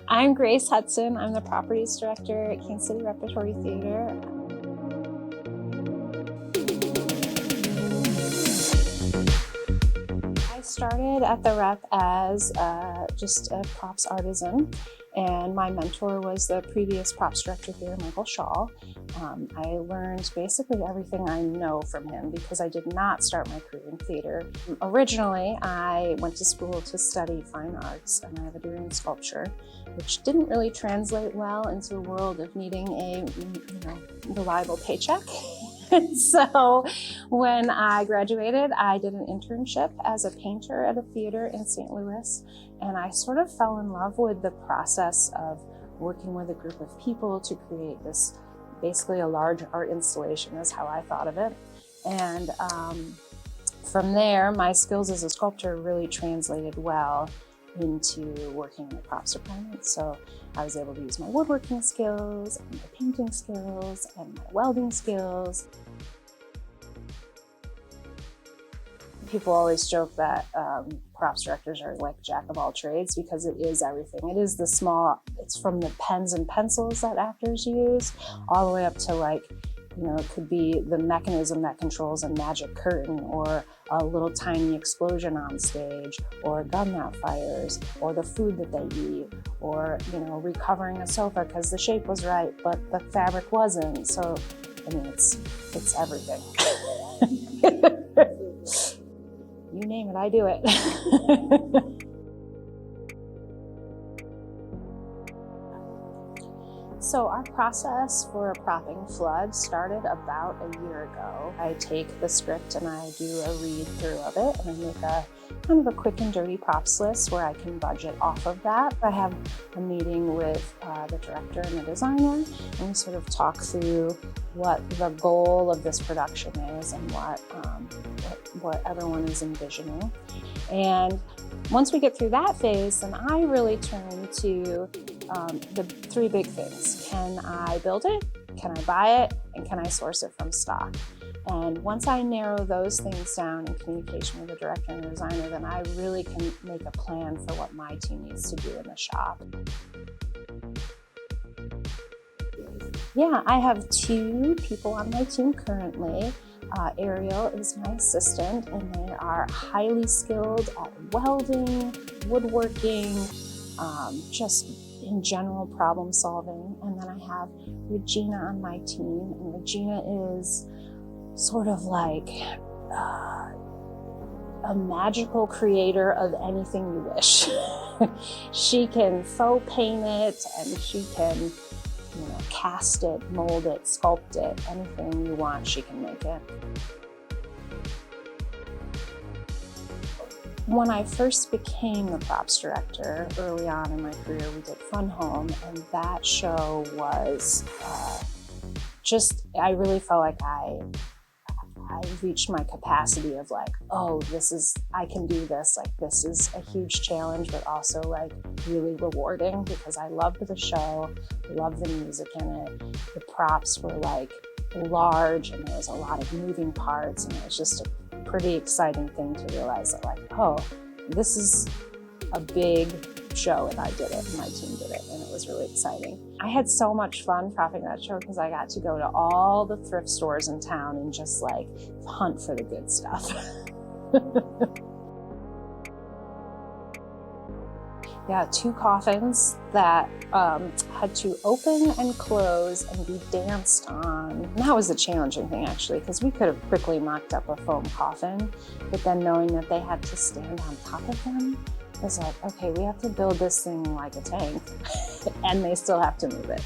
I'm Grace Hudson. I'm the properties director at Kansas City Repertory Theater. I started at the Rep as just a props artisan, and my mentor was the previous props director here, Michael Shaw. I learned basically everything I know from him because I did not start my career in theater. Originally, I went to school to study fine arts, and I have a degree in sculpture, which didn't really translate well into the world of needing a reliable paycheck. So when I graduated, I did an internship as a painter at a theater in St. Louis, and I sort of fell in love with the process of working with a group of people to create this, basically a large art installation is how I thought of it. And from there, my skills as a sculptor really translated well into working in the props department. So I was able to use my woodworking skills, and my painting skills, and my welding skills. People always joke that props directors are like jack of all trades because it is everything. It is it's from the pens and pencils that actors use, all the way up to it could be the mechanism that controls a magic curtain, or a little tiny explosion on stage, or a gun that fires, or the food that they eat, or recovering a sofa because the shape was right but the fabric wasn't. So I mean, it's everything. You name it, I do it. So our process for propping Flood started about a year ago. I take the script and I do a read through of it, and I make a kind of a quick and dirty props list where I can budget off of that. I have a meeting with the director and the designer, and we sort of talk through what the goal of this production is and what everyone is envisioning. And once we get through that phase, then I really turn to the three big things. Can I build it? Can I buy it? And can I source it from stock? And once I narrow those things down in communication with the director and the designer, then I really can make a plan for what my team needs to do in the shop. Yeah, I have 2 people on my team currently. Ariel is my assistant, and they are highly skilled at welding, woodworking, just in general problem solving. And then I have Regina on my team, and Regina is sort of like a magical creator of anything you wish. She can faux paint it, and she can cast it, mold it, sculpt it, anything you want, she can make it. When I first became the props director early on in my career, we did Fun Home, and that show was I really felt like I reached my capacity of I can do this. This is a huge challenge, but also really rewarding because I loved the show, loved the music in it. The props were large, and there was a lot of moving parts, and it was just a pretty exciting thing to realize that this is a big show, and I did it, and my team did it, and it was really exciting. I had so much fun propping that show because I got to go to all the thrift stores in town and just hunt for the good stuff. Yeah, 2 coffins that had to open and close and be danced on. And that was a challenging thing, actually, because we could have quickly mocked up a foam coffin, but then knowing that they had to stand on top of them, I was like, okay, we have to build this thing like a tank, and they still have to move it.